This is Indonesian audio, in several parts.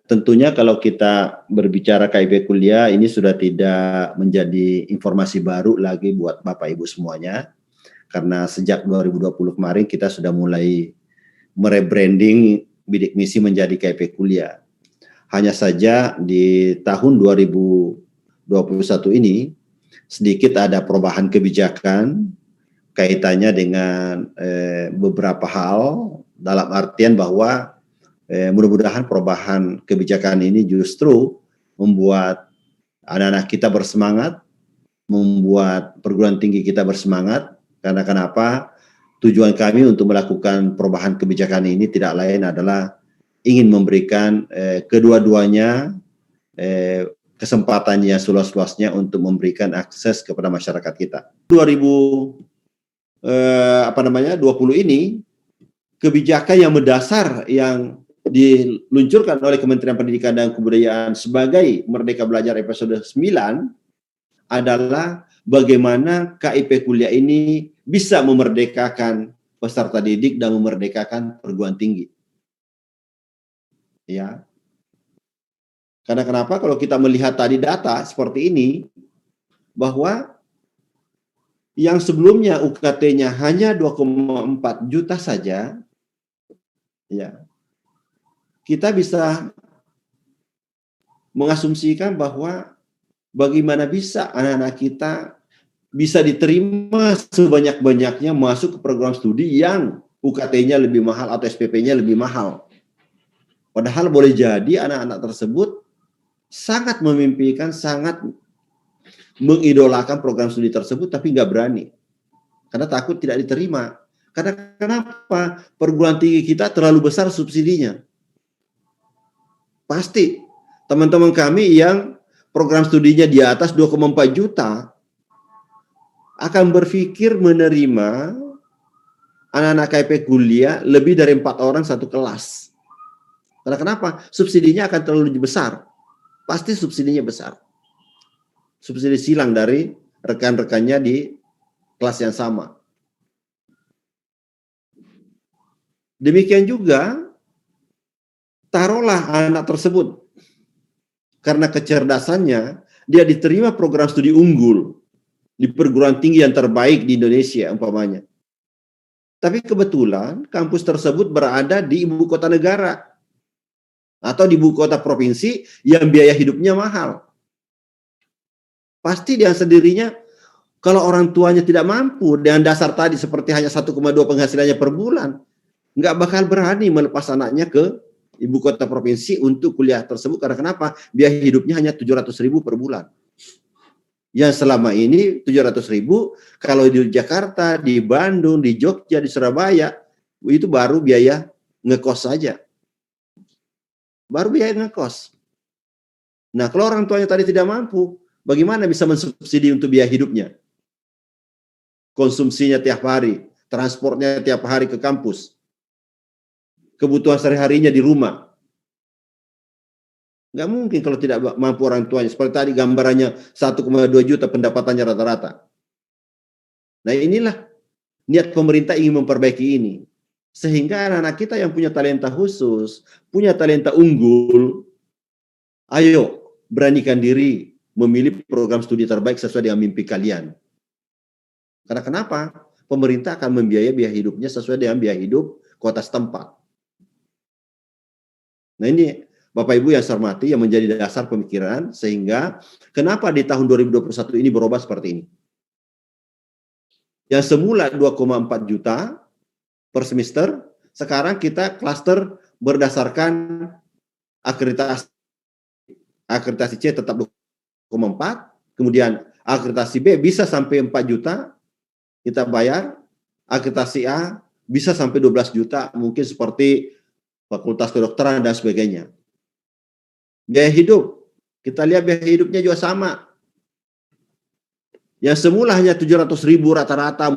Tentunya kalau kita berbicara KIP kuliah ini sudah tidak menjadi informasi baru lagi buat Bapak Ibu semuanya, karena sejak 2020 kemarin kita sudah mulai merebranding bidik misi menjadi KIP kuliah. Hanya saja di tahun 2021 ini sedikit ada perubahan kebijakan kaitannya dengan beberapa hal, dalam artian bahwa mudah-mudahan perubahan kebijakan ini justru membuat anak-anak kita bersemangat, membuat perguruan tinggi kita bersemangat. Karena kenapa? Tujuan kami untuk melakukan perubahan kebijakan ini tidak lain adalah ingin memberikan kedua-duanya kesempatan yang seluas-luasnya untuk memberikan akses kepada masyarakat kita. 2020 ini kebijakan yang mendasar yang diluncurkan oleh Kementerian Pendidikan dan Kebudayaan sebagai Merdeka Belajar episode 9 adalah bagaimana KIP kuliah ini bisa memerdekakan peserta didik dan memerdekakan perguruan tinggi. Ya. Karena kenapa? Kalau kita melihat tadi data seperti ini, bahwa yang sebelumnya UKT-nya hanya 2,4 juta saja, ya, kita bisa mengasumsikan bahwa bagaimana bisa anak-anak kita bisa diterima sebanyak-banyaknya masuk ke program studi yang UKT-nya lebih mahal atau SPP-nya lebih mahal. Padahal boleh jadi anak-anak tersebut sangat memimpikan, sangat mengidolakan program studi tersebut, tapi nggak berani. Karena takut tidak diterima. Karena kenapa? Perguruan tinggi kita terlalu besar subsidinya. Pasti teman-teman kami yang program studinya di atas 2,4 juta akan berpikir menerima anak-anak KIP kuliah lebih dari 4 orang satu kelas. Karena kenapa? Subsidinya akan terlalu besar. Pasti subsidinya besar. Subsidi silang dari rekan-rekannya di kelas yang sama. Demikian juga, taruhlah anak tersebut karena kecerdasannya, dia diterima program studi unggul di perguruan tinggi yang terbaik di Indonesia umpamanya. Tapi kebetulan kampus tersebut berada di ibu kota negara atau di ibu kota provinsi yang biaya hidupnya mahal. Pasti dengan sendirinya kalau orang tuanya tidak mampu dengan dasar tadi seperti hanya 1,2 penghasilannya per bulan, nggak bakal berani melepas anaknya ke ibu kota provinsi untuk kuliah tersebut. Karena kenapa? Biaya hidupnya hanya 700.000 per bulan. Yang selama ini 700.000 kalau di Jakarta, di Bandung, di Jogja, di Surabaya itu baru biaya ngekos saja. Baru biaya ngekos. Nah, kalau orang tuanya tadi tidak mampu, bagaimana bisa mensubsidi untuk biaya hidupnya? Konsumsinya tiap hari, transportnya tiap hari ke kampus, kebutuhan sehari-harinya di rumah. Nggak mungkin kalau tidak mampu orang tuanya. Seperti tadi gambarannya 1,2 juta pendapatannya rata-rata. Nah inilah niat pemerintah ingin memperbaiki ini. Sehingga anak-anak kita yang punya talenta khusus, punya talenta unggul, ayo beranikan diri memilih program studi terbaik sesuai dengan mimpi kalian. Karena kenapa? Pemerintah akan membiayai biaya hidupnya sesuai dengan biaya hidup kota setempat. Nah ini Bapak Ibu yang saya hormati yang menjadi dasar pemikiran sehingga kenapa di tahun 2021 ini berubah seperti ini. Yang semula 2,4 juta per semester, sekarang kita klaster berdasarkan akreditasi. Akreditasi C tetap 2,4, kemudian akreditasi B bisa sampai 4 juta kita bayar, akreditasi A bisa sampai 12 juta, mungkin seperti fakultas kedokteran dan sebagainya. Biaya hidup, kita lihat biaya hidupnya juga sama. Yang semula hanya 700.000 rata-rata,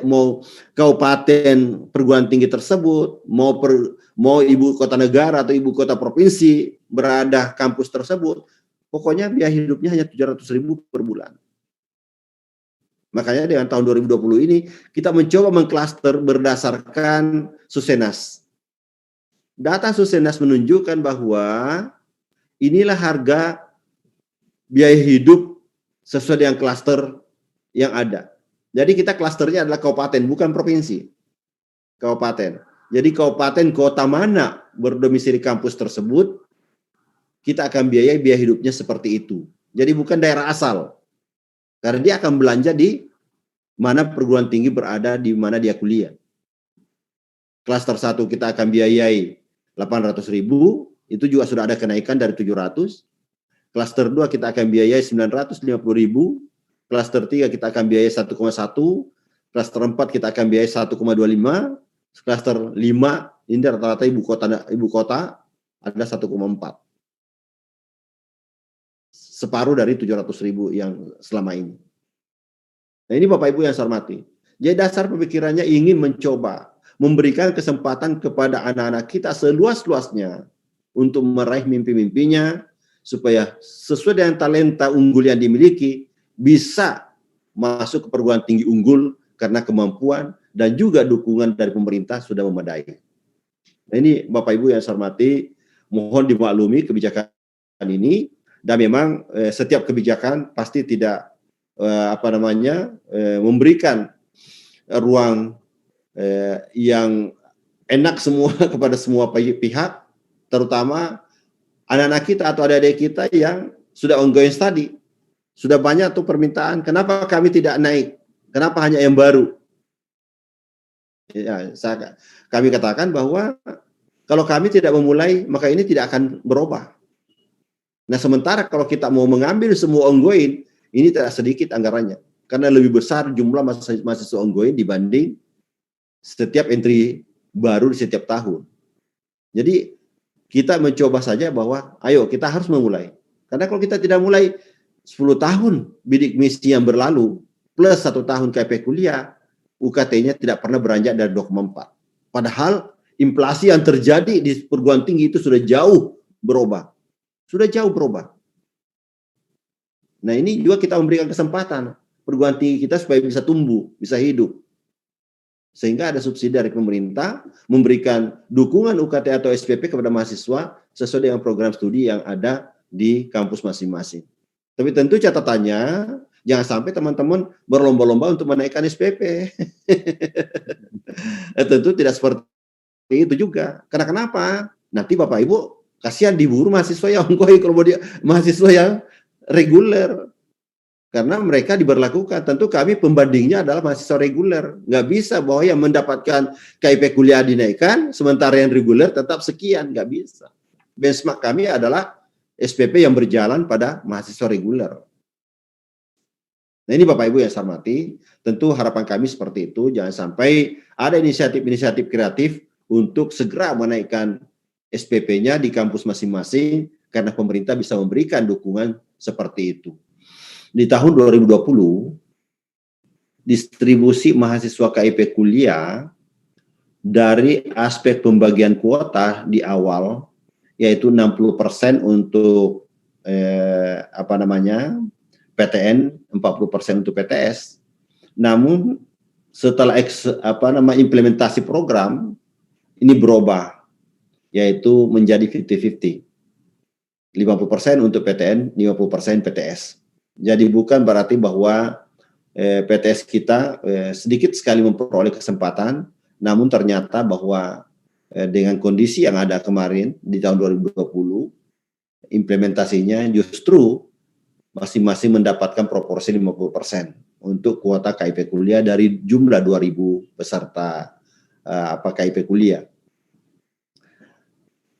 mau kabupaten perguruan tinggi tersebut, mau ibu kota negara atau ibu kota provinsi berada kampus tersebut, pokoknya biaya hidupnya hanya 700.000 per bulan. Makanya dengan tahun 2020 ini kita mencoba mengklaster berdasarkan Susenas. data Susenas menunjukkan bahwa inilah harga biaya hidup sesuai dengan klaster yang ada. Jadi kita klasternya adalah kabupaten, bukan provinsi. Kabupaten. Jadi kabupaten kota mana berdomisili kampus tersebut, kita akan biaya hidupnya seperti itu. Jadi bukan daerah asal. Karena dia akan belanja di mana perguruan tinggi berada, di mana dia kuliah. Klaster 1 kita akan biayai 800.000, itu juga sudah ada kenaikan dari 700. Klaster 2 kita akan biayai 950.000. Klaster 3 kita akan biayai 1,1. Klaster 4 kita akan biayai 1,25. Klaster 5 ini rata-rata ibu kota ada 1,4. Separuh dari 700.000 yang selama ini. Nah ini Bapak Ibu yang saya hormati. Jadi dasar pemikirannya ingin mencoba memberikan kesempatan kepada anak-anak kita seluas-luasnya untuk meraih mimpi-mimpinya, supaya sesuai dengan talenta unggul yang dimiliki, bisa masuk ke perguruan tinggi unggul karena kemampuan dan juga dukungan dari pemerintah sudah memadai. Nah ini Bapak Ibu yang saya hormati, mohon dimaklumi kebijakan ini, dan memang setiap kebijakan pasti tidak memberikan ruang yang enak semua kepada semua pihak, terutama anak-anak kita atau adik-adik kita yang sudah ongoing study. Sudah banyak tuh permintaan, kenapa kami tidak naik? Kenapa hanya yang baru? Ya, kami katakan bahwa kalau kami tidak memulai, maka ini tidak akan berubah. Nah, sementara kalau kita mau mengambil semua ongoing, ini tidak sedikit anggarannya. Karena lebih besar jumlah mahasiswa ongoing dibanding setiap entry baru di setiap tahun. Jadi, kita mencoba saja bahwa, ayo kita harus memulai. Karena kalau kita tidak mulai, 10 tahun bidik misi yang berlalu, plus 1 tahun KIP kuliah, UKT-nya tidak pernah beranjak dari 2,4. Padahal inflasi yang terjadi di perguruan tinggi itu sudah jauh berubah. Sudah jauh berubah. Nah ini juga kita memberikan kesempatan perguruan tinggi kita supaya bisa tumbuh, bisa hidup. Sehingga ada subsidi dari pemerintah, memberikan dukungan UKT atau SPP kepada mahasiswa sesuai dengan program studi yang ada di kampus masing-masing. Tapi tentu catatannya, jangan sampai teman-teman berlomba-lomba untuk menaikkan SPP. Tentu tidak seperti itu juga. Karena kenapa? Nanti Bapak Ibu kasihan diburu mahasiswa yang ongoing kalau dia mahasiswa yang reguler. Karena mereka diberlakukan. Tentu kami pembandingnya adalah mahasiswa reguler. Nggak bisa bahwa yang mendapatkan KIP kuliah dinaikkan, sementara yang reguler tetap sekian. Nggak bisa. Benchmark kami adalah SPP yang berjalan pada mahasiswa reguler. Nah ini Bapak Ibu yang saya hormati, tentu harapan kami seperti itu, jangan sampai ada inisiatif-inisiatif kreatif untuk segera menaikkan SPP-nya di kampus masing-masing, karena pemerintah bisa memberikan dukungan seperti itu. Di tahun 2020, distribusi mahasiswa KIP kuliah dari aspek pembagian kuota di awal, yaitu 60% untuk PTN, 40% untuk PTS. Namun setelah implementasi program ini berubah, yaitu menjadi 50-50. 50% untuk PTN, 50% PTS. Jadi bukan berarti bahwa PTS kita sedikit sekali memperoleh kesempatan, namun ternyata bahwa dengan kondisi yang ada kemarin di tahun 2020, implementasinya justru masing-masing mendapatkan proporsi 50% untuk kuota KIP kuliah dari jumlah 2.000 peserta KIP kuliah.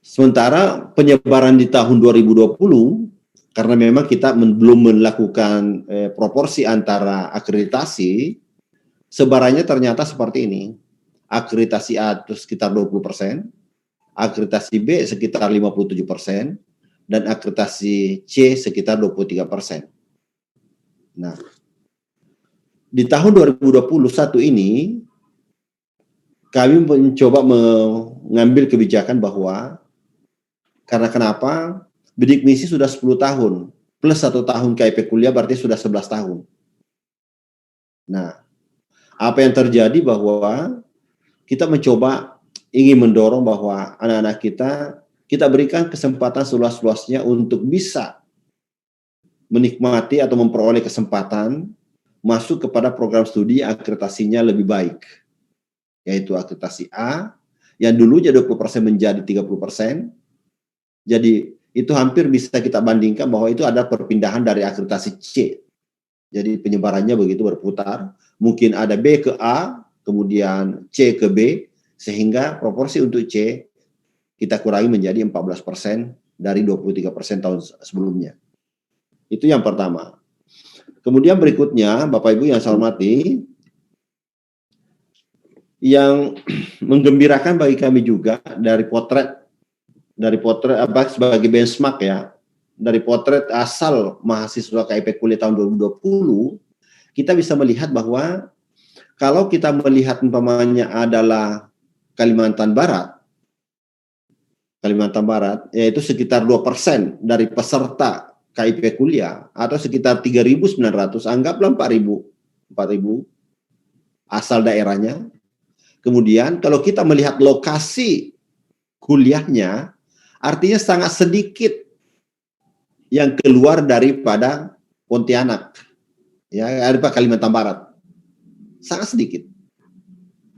Sementara penyebaran di tahun 2020, karena memang kita belum melakukan proporsi antara akreditasi, sebarannya ternyata seperti ini. Akreditasi A itu sekitar 20%, akreditasi B sekitar 57%, dan akreditasi C sekitar 23%. Nah, di tahun 2021 ini, kami mencoba mengambil kebijakan bahwa, karena kenapa? Bidik misi sudah 10 tahun, plus 1 tahun KIP kuliah berarti sudah 11 tahun. Nah, apa yang terjadi bahwa kita mencoba ingin mendorong bahwa anak-anak kita berikan kesempatan seluas-luasnya untuk bisa menikmati atau memperoleh kesempatan masuk kepada program studi akreditasinya lebih baik, yaitu akreditasi A, yang dulunya 20% menjadi 30%. Jadi itu hampir bisa kita bandingkan bahwa itu ada perpindahan dari akreditasi C. Jadi penyebarannya begitu berputar. Mungkin ada B ke A, kemudian C ke B, sehingga proporsi untuk C kita kurangi menjadi 14% dari 23% tahun sebelumnya. Itu yang pertama. Kemudian berikutnya, Bapak Ibu yang saya hormati, yang menggembirakan bagi kami juga dari potret sebagai benchmark ya, dari potret asal mahasiswa KIP Kuliah tahun 2020, kita bisa melihat bahwa kalau kita melihat umpamanya adalah Kalimantan Barat, yaitu sekitar 2% dari peserta KIP Kuliah, atau sekitar 3.900, anggaplah 4.000 asal daerahnya. Kemudian kalau kita melihat lokasi kuliahnya, artinya sangat sedikit yang keluar daripada Pontianak, ya, daripada Kalimantan Barat, sangat sedikit.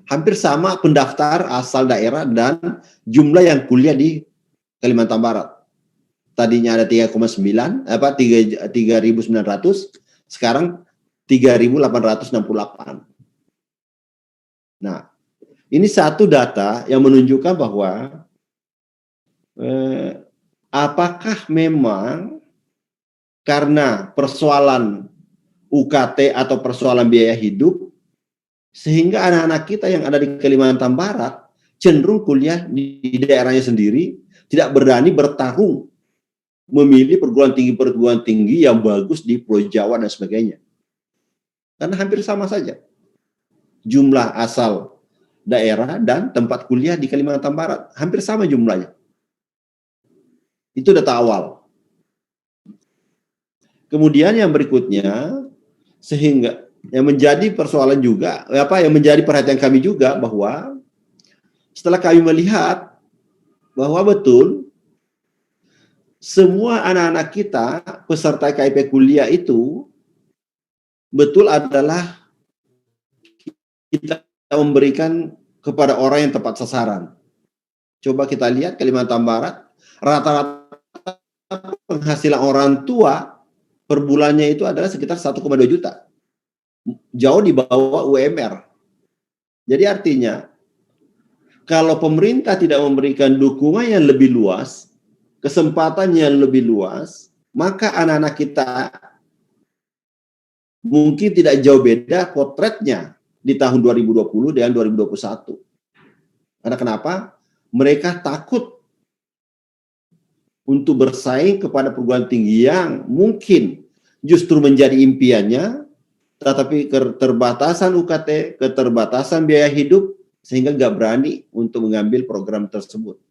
Hampir sama pendaftar asal daerah dan jumlah yang kuliah di Kalimantan Barat. Tadinya ada 3,9, 3.900, sekarang 3.868. Nah, ini satu data yang menunjukkan bahwa apakah memang karena persoalan UKT atau persoalan biaya hidup, sehingga anak-anak kita yang ada di Kalimantan Barat cenderung kuliah di daerahnya sendiri, tidak berani bertarung memilih perguruan tinggi yang bagus di Pulau Jawa dan sebagainya. Karena hampir sama saja jumlah asal daerah dan tempat kuliah di Kalimantan Barat, hampir sama jumlahnya. Itu data awal. Kemudian yang berikutnya, sehingga yang menjadi persoalan juga, yang menjadi perhatian kami juga, bahwa setelah kami melihat bahwa betul semua anak-anak kita peserta KIP Kuliah itu betul adalah kita memberikan kepada orang yang tepat sasaran. Coba kita lihat Kalimantan Barat, rata-rata penghasilan orang tua per bulannya itu adalah sekitar 1,2 juta. Jauh di bawah UMR. Jadi artinya, kalau pemerintah tidak memberikan dukungan yang lebih luas, kesempatan yang lebih luas, maka anak-anak kita mungkin tidak jauh beda potretnya di tahun 2020 dengan 2021. Karena kenapa? Mereka takut untuk bersaing kepada perguruan tinggi yang mungkin justru menjadi impiannya, tetapi keterbatasan UKT, keterbatasan biaya hidup, sehingga nggak berani untuk mengambil program tersebut.